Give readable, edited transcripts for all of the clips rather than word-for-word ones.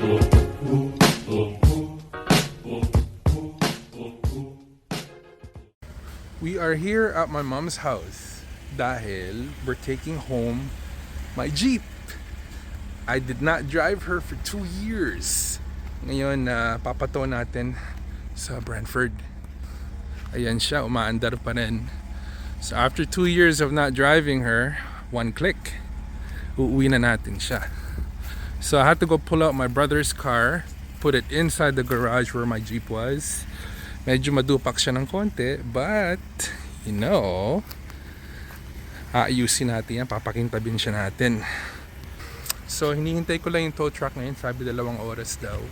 We are here at my mom's house dahil we're taking home my Jeep. I did not drive her for 2 years. Ngayon, papato natin sa Brantford. Ayan siya, umaandar pa rin. So after 2 years of not driving her, one click, uuwi na natin siya. So I had to go pull out my brother's car, put it inside the garage where my Jeep was. Medyo madupak siya ng konti, but you know, aayusin natin yan, papakintabin siya natin. So hinihintay ko lang yung tow truck ngayon, sabi 2 oras daw.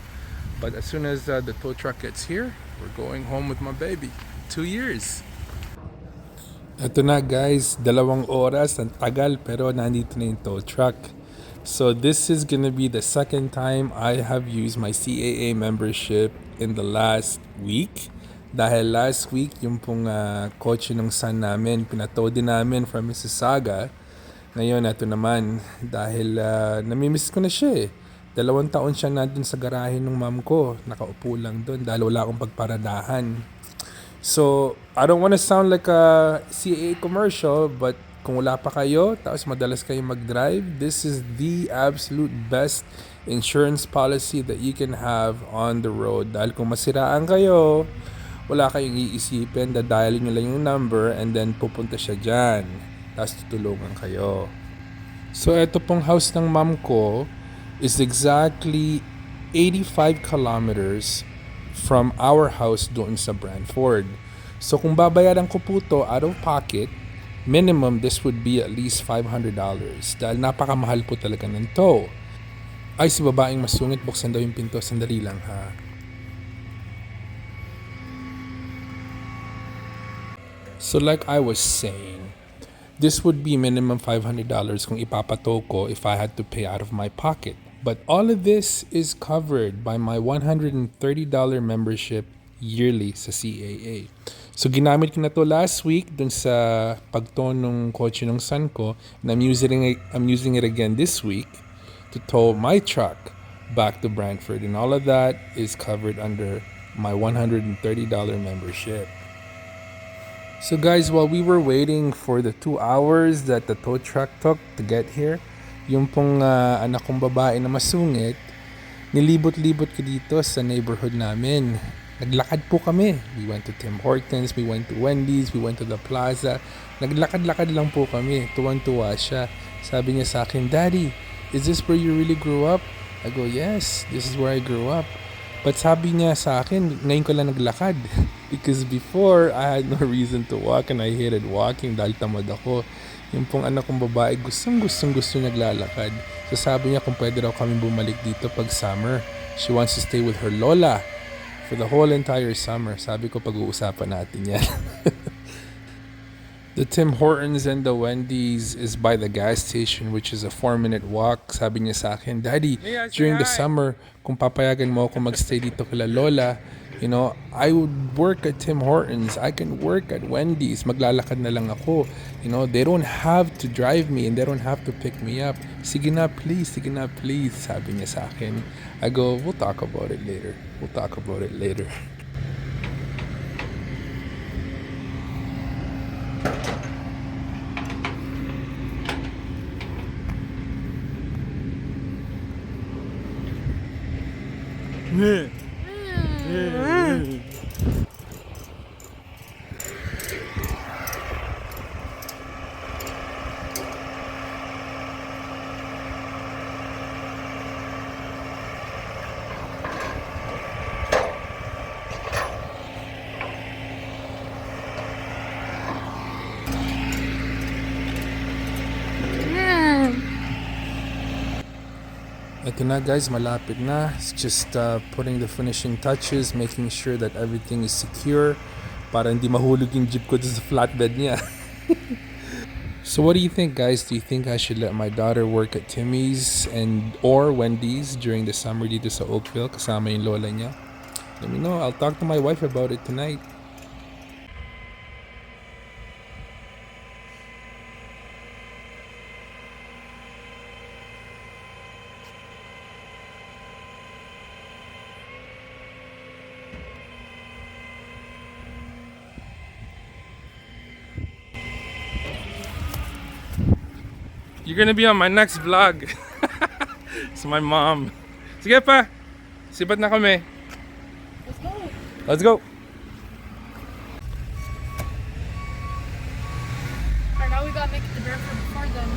But as soon as the tow truck gets here, we're going home with my baby. 2 years. Ito na guys, 2 oras, ang tagal, pero nandito na yung tow truck. So this is gonna be the second time I have used my CAA membership in the last week. Dahil last week, yung pong kotse ng son namin, pinatow din namin from Mississauga. Ngayon, ito naman, dahil namimiss ko na siya eh. 2 taon siya nandun sa garahe ng mom ko. Nakaupo lang doon dahil wala akong pagparadahan. So, I don't want to sound like a CAA commercial, but kung wala pa kayo, tapos madalas kayo mag-drive, this is the absolute best insurance policy that you can have on the road. Dahil kung masiraan kayo, wala kayong iisipin, dadialin nyo lang yung number and then pupunta siya dyan. Tapos tutulungan kayo. So ito pong house ng mom ko is exactly 85 kilometers from our house doon sa Brantford. So kung babayaran ko po to out of pocket, minimum this would be at least $500 dahil napakamahal po talaga ng tow. Ay, si babaeng masungit, buksan daw yung pinto. Sandali lang ha. So like I was saying, this would be minimum $500 kung ipapato ko if I had to pay out of my pocket. But all of this is covered by my $130 membership yearly sa CAA. So ginamit ko na to last week dun sa pagtow ng kotse ng son ko, and I'm using it again this week to tow my truck back to Brantford. And all of that is covered under my $130 membership. So guys, while we were waiting for the 2 hours that the tow truck took to get here, yung pong anak kong babae na masungit, nilibot-libot ko dito sa neighborhood namin. Naglakad po kami. We went to Tim Hortons, we went to Wendy's, we went to the plaza. Naglakad-lakad lang po kami. Tuwan-tuwa siya. Sabi niya sa akin, "Daddy, is this where you really grew up?" I go, "Yes, this is where I grew up." But sabi niya sa akin, ngayon ko lang naglakad. Because before, I had no reason to walk and I hated walking dahil tamad ako. Yung pong anak kong babae, gustong-gusto naglalakad. So sabi niya kung pwede raw kami bumalik dito pag summer. She wants to stay with her lola for the whole entire summer. Sabi ko, pag-uusapan natin yan. The Tim Hortons and the Wendy's is by the gas station, which is a 4-minute walk. Sabi niya sa akin, "Daddy, during the summer, kung papayagan mo ako magstay dito kila Lola, you know, I would work at Tim Hortons. I can work at Wendy's. Maglalakad na lang ako. You know, they don't have to drive me and they don't have to pick me up. Sige na, please. Sige na, please." Sabi niya sa akin. I go, "We'll talk about it later. We'll talk about it later." Ito na guys, malapit na. It's just putting the finishing touches, making sure that everything is secure para hindi mahulog yung jeep ko sa flatbed niya. So what do you think, guys? Do you think I should let my daughter work at Timmy's or Wendy's during the summer dito sa Oakville kasama yung lola niya? Let me know. I'll talk to my wife about it tonight. You're gonna be on my next vlog. It's my mom. Sige pa. Sibat na kami. Let's go. Let's go. Alright, now we gotta make it to Brentford before then.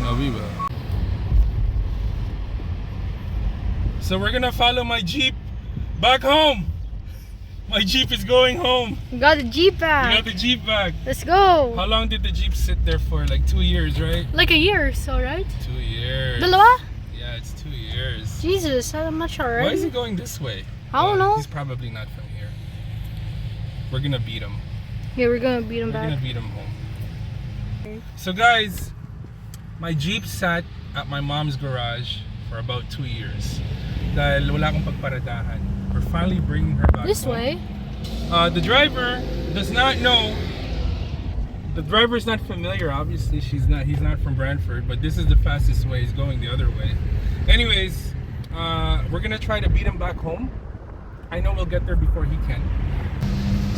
No, we will. So we're gonna follow my Jeep back home. My Jeep is going home. We got the Jeep We back. got the Jeep back. Let's go. How long did the Jeep sit there for? Like 2 years, right? Like a year or so, right? 2 years. Dalawa? Yeah, it's 2 years. Jesus, I'm not sure, Why is he right? going this way? I don't know. He's probably not from here. We're gonna beat him. Yeah, we're gonna beat him We're gonna back. beat him home. So guys, my Jeep sat at my mom's garage for about 2 years. Dahil wala akong pagparadahan. We're finally bringing her back This home. way? The driver does not know. The driver's not familiar. Obviously, he's not from Brantford, but this is the fastest way. He's going the other way. Anyways, we're gonna try to beat him back home. I know we'll get there before he can.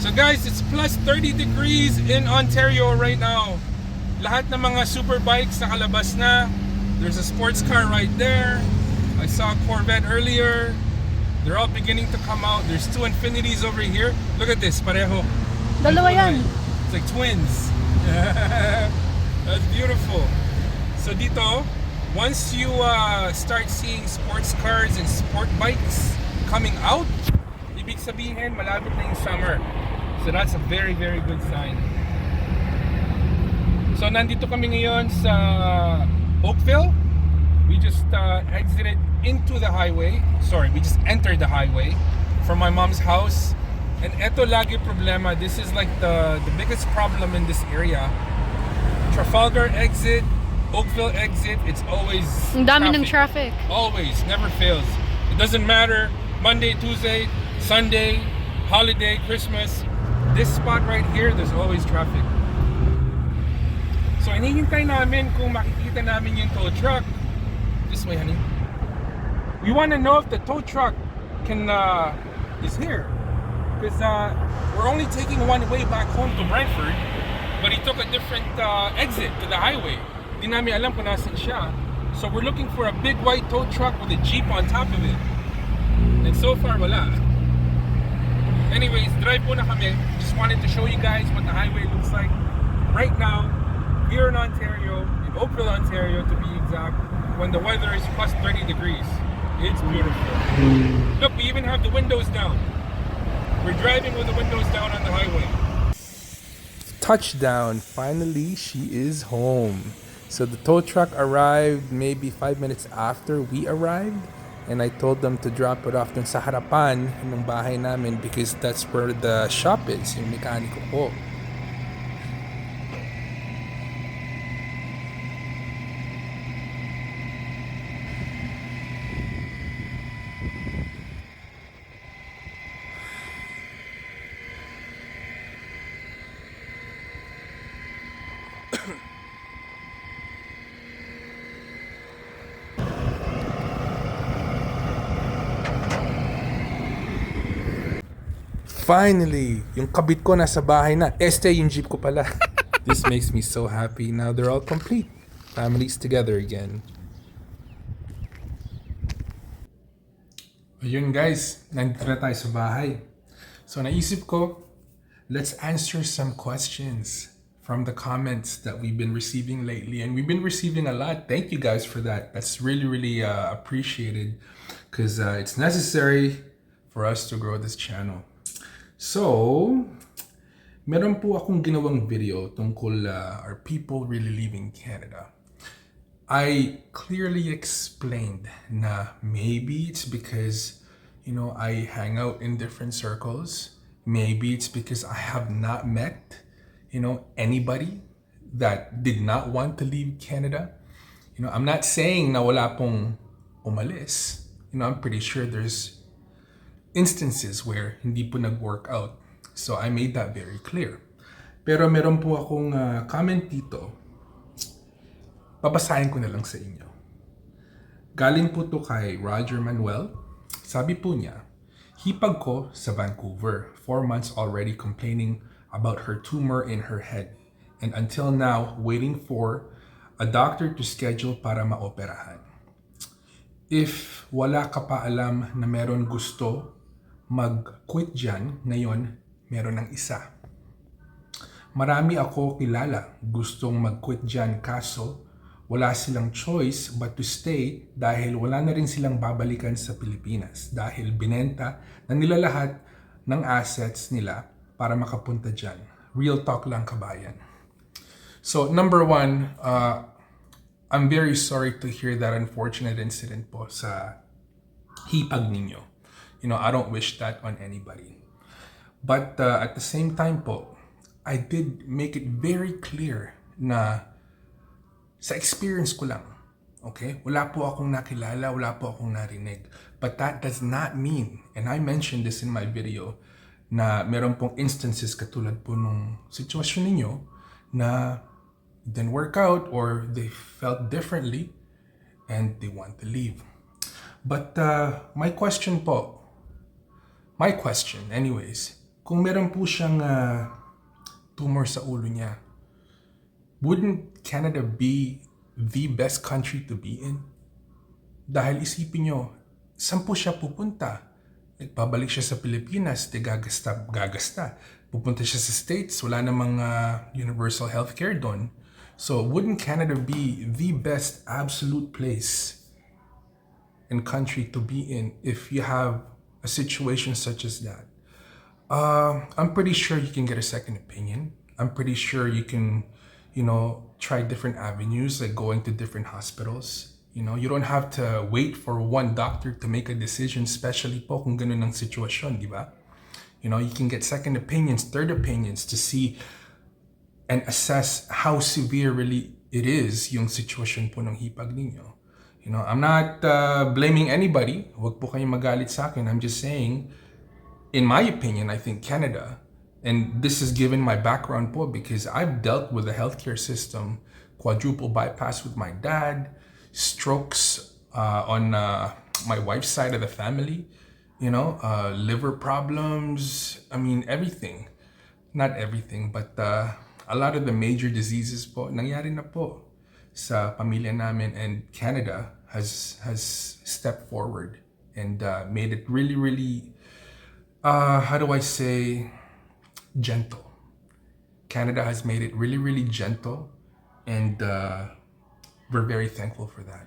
So guys, it's plus 30 degrees in Ontario right now. Lahat ng mga super bikes nakalabas na. There's a sports car right there. I saw a Corvette earlier. They're all beginning to come out. There's 2 Infinities over here. Look at this, pareho. Dalawa yan. It's like twins. That's beautiful. So dito, once you start seeing sports cars and sport bikes coming out, ibig sabihin malapit na yung summer. So that's a very, very good sign. So nandito kami ngayon sa Oakville. We just exited into the highway. Sorry, we just entered the highway from my mom's house. And eto lagi problema. This is like the biggest problem in this area. Trafalgar exit, Oakville exit, it's always Ang dami ng traffic. Always, never fails. It doesn't matter, Monday, Tuesday, Sunday, holiday, Christmas. This spot right here, there's always traffic. So hinihintay namin kung makikita namin yung tow truck. This way, honey. We want to know if the tow truck is here. Because we're only taking one way back home to Brantford, but he took a different exit to the highway. Di namin alam kung nasan siya. So we're looking for a big white tow truck with a Jeep on top of it. And so far, wala. Anyways, drive muna kami. Just wanted to show you guys what the highway looks like right now here in Ontario, in Oakville, Ontario to be exact, when the weather is plus 30 degrees. It's beautiful. Look, we even have the windows down. We're driving with the windows down on the highway. Touchdown. Finally, she is home. So the tow truck arrived maybe 5 minutes after we arrived. And I told them to drop it off dun sa harapan ng bahay namin because that's where the shop is, yung mekaniko ko. Finally, yung kabit ko nasa bahay na. Yung jeep ko pala. This makes me so happy. Now they're all complete. Families together again. Ayun guys, nandito na tayo sa bahay. So naisip ko, let's answer some questions from the comments that we've been receiving lately. And we've been receiving a lot. Thank you guys for that. That's really, really appreciated. Because it's necessary for us to grow this channel. So, meron po akong ginawang video tungkol are people really leaving Canada. I clearly explained na maybe it's because, I hang out in different circles. Maybe it's because I have not met, anybody that did not want to leave Canada. I'm not saying na wala pong umalis. I'm pretty sure there's instances where hindi po nag-work out. So I made that very clear. Pero meron po akong comment dito. Babasahin ko na lang sa inyo. Galing po to kay Roger Manuel. Sabi po niya, hipag ko sa Vancouver. 4 months already complaining about her tumor in her head. And until now, waiting for a doctor to schedule para maoperahan. If wala ka pa alam na meron gusto mag-quit dyan, ngayon meron ng isa. Marami ako kilala gustong mag-quit dyan kaso wala silang choice but to stay dahil wala na rin silang babalikan sa Pilipinas dahil binenta na nila lahat ng assets nila para makapunta dyan. Real talk lang, kabayan. So number one, I'm very sorry to hear that unfortunate incident po sa hipag ninyo. You know, I don't wish that on anybody. But at the same time po, I did make it very clear na sa experience ko lang, okay? Wala po akong nakilala, wala po akong narinig. But that does not mean, and I mentioned this in my video, na meron pong instances katulad po nung sitwasyon ninyo na it didn't work out or they felt differently and they want to leave. But my question anyways, kung meron po siyang tumor sa ulo niya, wouldn't Canada be the best country to be in? Dahil isipin nyo, saan po siya pupunta? Nagbabalik siya sa Pilipinas, gagasta. Pupunta siya sa States, wala namang universal healthcare doon. So wouldn't Canada be the best absolute place and country to be in if you have a situation such as that? I'm pretty sure you can get a second opinion. I'm pretty sure you can, try different avenues, like going to different hospitals. You don't have to wait for one doctor to make a decision, especially po kung ganun ang sitwasyon, di ba? You can get second opinions, third opinions to see and assess how severe really it is yung sitwasyon po ng hipag ninyo. I'm not blaming anybody. Huwag po kayong magalit sa akin. I'm just saying, in my opinion, I think Canada, and this is given my background po because I've dealt with the healthcare system, quadruple bypass with my dad, strokes on my wife's side of the family, liver problems, everything. Not everything, but a lot of the major diseases po, nangyari na po sa pamilya namin, and Canada has stepped forward and made it really, really, how do I say, gentle. Canada has made it really, really gentle, and we're very thankful for that.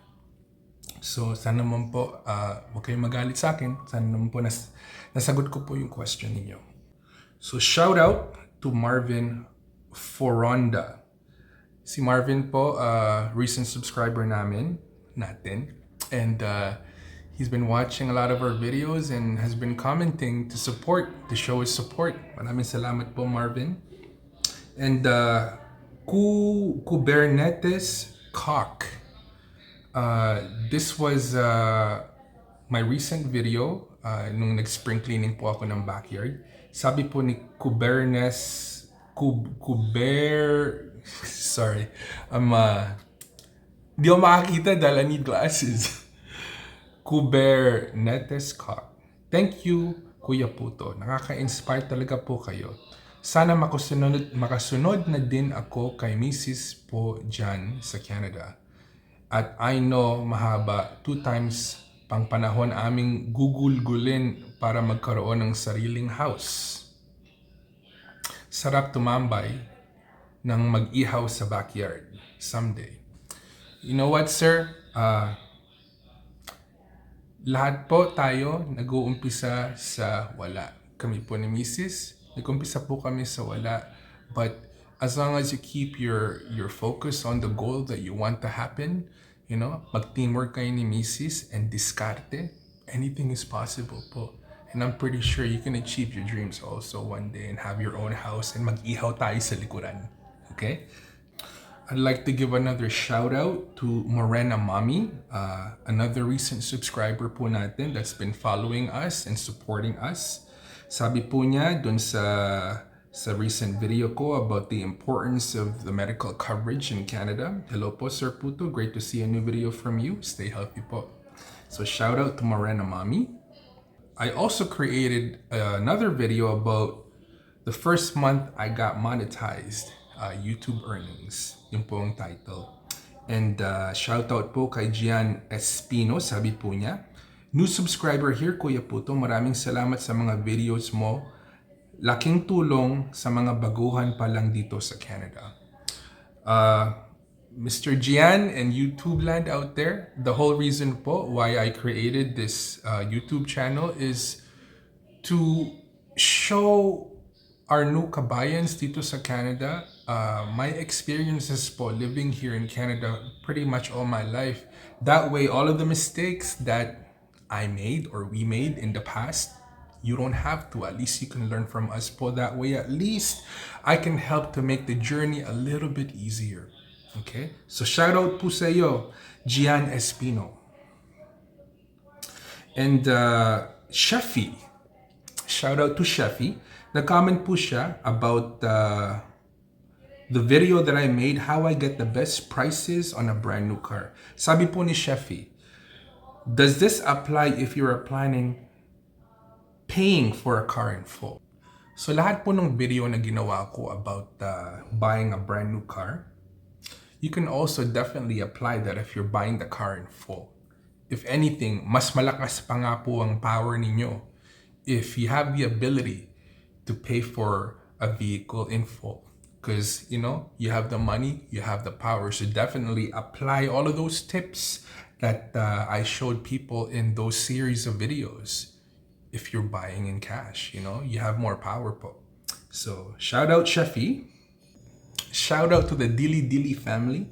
So sana naman po, huwag kayong magalit sa akin. Sana naman po nasagot ko po yung question ninyo. So shout out to Marvin Foronda. Si Marvin po, recent subscriber natin. And he's been watching a lot of our videos and has been commenting to show his support. Maraming salamat po, Marvin. And Kubernetes Cock. This was my recent video nung nag-spring cleaning po ako ng backyard. Sabi po ni sorry. Di ako makakita dahil I need glasses. Kubernetes Cock. Thank you, Kuya PuTo. Nakaka-inspire talaga po kayo. Sana makasunod na din ako kay Mrs. po dyan sa Canada. At I know mahaba 2 times pang panahon aming gugulgulin para magkaroon ng sariling house. Sarap tumambay ng mag-ihaw sa backyard someday. You know what, sir? Lahat po tayo nag-uumpisa sa wala. Kami po ni Mrs. Nag-umpisa po kami sa wala. But as long as you keep your focus on the goal that you want to happen, mag-teamwork kayo ni Mrs. and diskarte, anything is possible po. And I'm pretty sure you can achieve your dreams also one day and have your own house and mag-ihaw tayo sa likuran. Okay? I'd like to give another shout out to Morena Mommy, another recent subscriber po natin that's been following us and supporting us. Sabi po niya dun sa recent video ko about the importance of the medical coverage in Canada. Hello po, Sir PuTo. Great to see a new video from you. Stay healthy po. So shout out to Morena Mommy. I also created another video about the first month I got monetized, YouTube earnings, yung po ang title. And shout out po kay Gian Espino, sabi po niya, new subscriber here, Kuya PuTo. Maraming salamat sa mga videos mo. Laking tulong sa mga baguhan pa lang dito sa Canada. Mr. Gian and YouTube land out there, the whole reason po why I created this YouTube channel is to show our new kabayans dito sa Canada my experiences po living here in Canada pretty much all my life. That way, all of the mistakes that I made or we made in the past, you don't have to. At least you can learn from us po. That way, at least I can help to make the journey a little bit easier. Okay? So shout out po sa iyo, Gian Espino. And Sheffy, shout out to Sheffy. Nag-comment po siya about the video that I made, how I get the best prices on a brand new car. Sabi po ni Sheffy, does this apply if you are planning paying for a car in full? So lahat po ng video na ginawa ko about buying a brand new car, you can also definitely apply that if you're buying the car in full. If anything, mas malakas pa nga po ang power ninyo if you have the ability to pay for a vehicle in full. Because, you know, you have the money, you have the power. So definitely apply all of those tips that I showed people in those series of videos. If you're buying in cash, you know, you have more power po. So shout out Sheffy. Shout out to the Dili Dili family.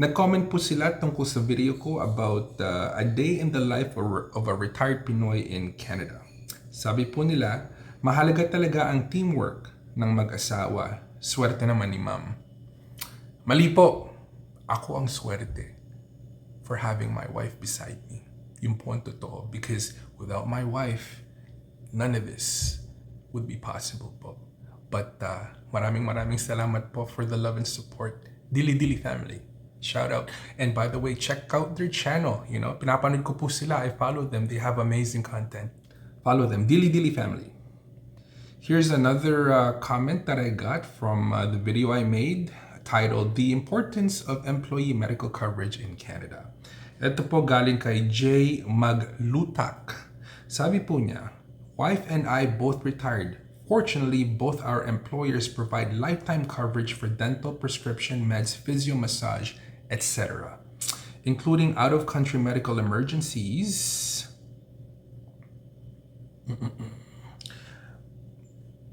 Nag-comment po sila tungkol sa video ko about a day in the life of a retired Pinoy in Canada. Sabi po nila, mahalaga talaga ang teamwork ng mag-asawa. Swerte naman ni ma'am. Mali po. Ako ang swerte for having my wife beside me. Yung po ang totoo. Because without my wife, none of this would be possible po. But maraming salamat po for the love and support. Dili Dili family. Shout out. And by the way, check out their channel. You know, pinapanood ko po sila. I follow them. They have amazing content. Follow them. Dili Dili family. Here's another comment that I got from the video I made titled The Importance of Employee Medical Coverage in Canada. Ito po galing kay J. Maglutak. Sabi po niya, wife and I both retired. Fortunately, both our employers provide lifetime coverage for dental, prescription meds, physio massage, etc., including out-of-country medical emergencies.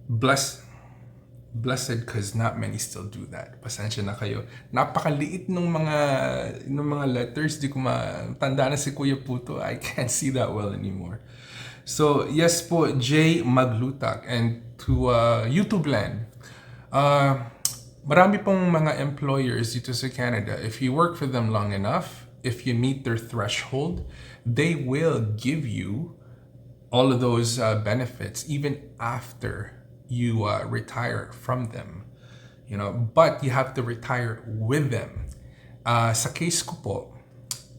Blessed because not many still do that. Pasensya na kayo. Napakaliit ng mga letters. Di ko matanda na si Kuya PuTo. I can't see that well anymore. So, yes po, Jay Maglutak. And to YouTube land, marami pong mga employers dito sa Canada. If you work for them long enough, if you meet their threshold, they will give you all of those benefits even after you retire from them. You know, but you have to retire with them. Sa case ko po,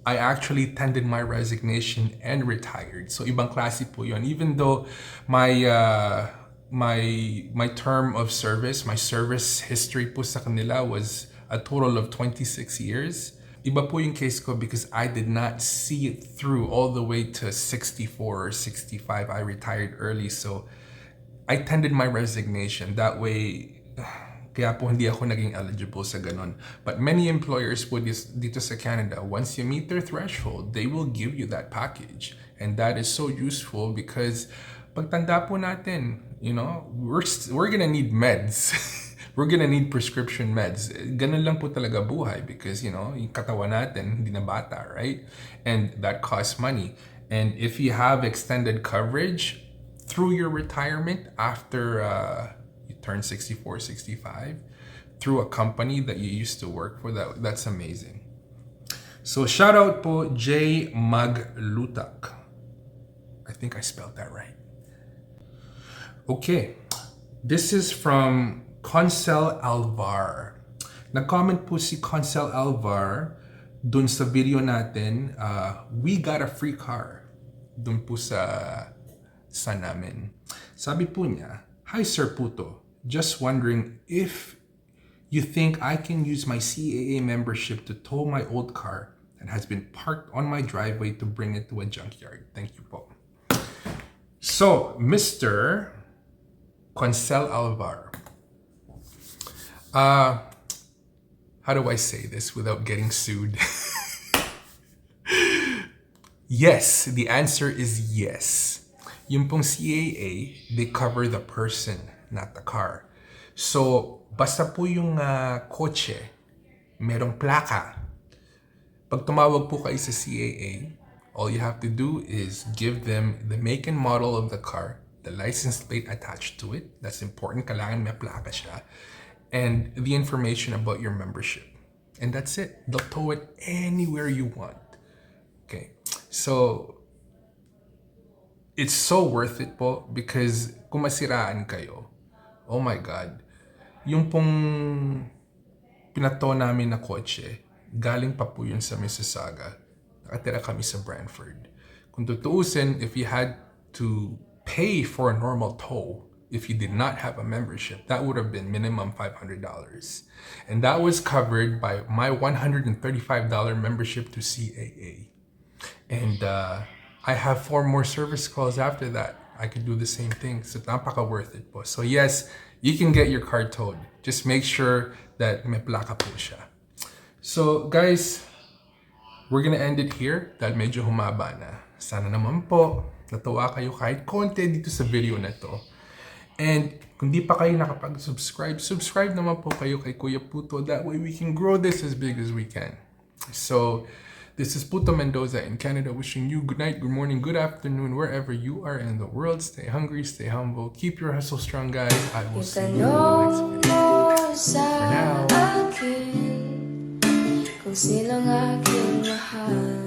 I actually tendered my resignation and retired. So ibang klase po yun. Even though my term of service, my service history po sa kanila was a total of 26 years. Iba po yung case ko because I did not see it through all the way to 64 or 65. I retired early. So I tendered my resignation. That way, kaya po hindi ako naging eligible sa ganon. But many employers po dito sa Canada, once you meet their threshold, they will give you that package. And that is so useful because pagtanda po natin, you know, we're gonna need meds. We're gonna need prescription meds. Ganun lang po talaga buhay because, you know, yung katawan natin, hindi na bata, right? And that costs money. And if you have extended coverage through your retirement after you turn 64, 65, through a company that you used to work for, that's amazing. So shout out po J. Maglutak. I think I spelled that right. Okay, this is from Concel Alvar. Nag-comment po si Concel Alvar dun sa video natin, we got a free car. Dun po sa namin. Sabi po niya, Hi Sir PuTo, just wondering if You think I can use my CAA membership to tow my old car that has been parked on my driveway to bring it to a junkyard? Thank you po. So, Mr. Concel Alvar. How do I say this without getting sued? Yes, the answer is yes. Yung pong CAA, they cover the person, not the car. So, basta po yung kotse, merong plaka. Pag tumawag po kayo sa CAA, all you have to do is give them the make and model of the car, the license plate attached to it. That's important, kailangan may plaka siya. And the information about your membership. And that's it. They'll tow it anywhere you want. Okay. So, it's so worth it po because kung masiraan kayo, oh my God, yung pong pinato namin na kotse, galing pa po yun sa Mississauga. Nakatira kami sa Brantford. Kung tutuusin, if you had to pay for a normal tow, if you did not have a membership, that would have been minimum $500. And that was covered by my $135 membership to CAA. And I have 4 more service calls after that. I could do the same thing. So napaka worth it po. So yes, you can get your car towed. Just make sure that may plaka po siya. So guys, we're gonna end it here dahil medyo humaba na. Sana naman po natuwa kayo kahit konti dito sa video na to. And kung di pa kayo nakapag-subscribe, subscribe naman po kayo kay Kuya PuTo. That way we can grow this as big as we can. So, this is PuTo Mendoza in Canada wishing you good night, good morning, good afternoon, wherever you are in the world. Stay hungry, stay humble, keep your hustle strong, guys. I will see you in the next video. For now. Kung sinong aking mahal.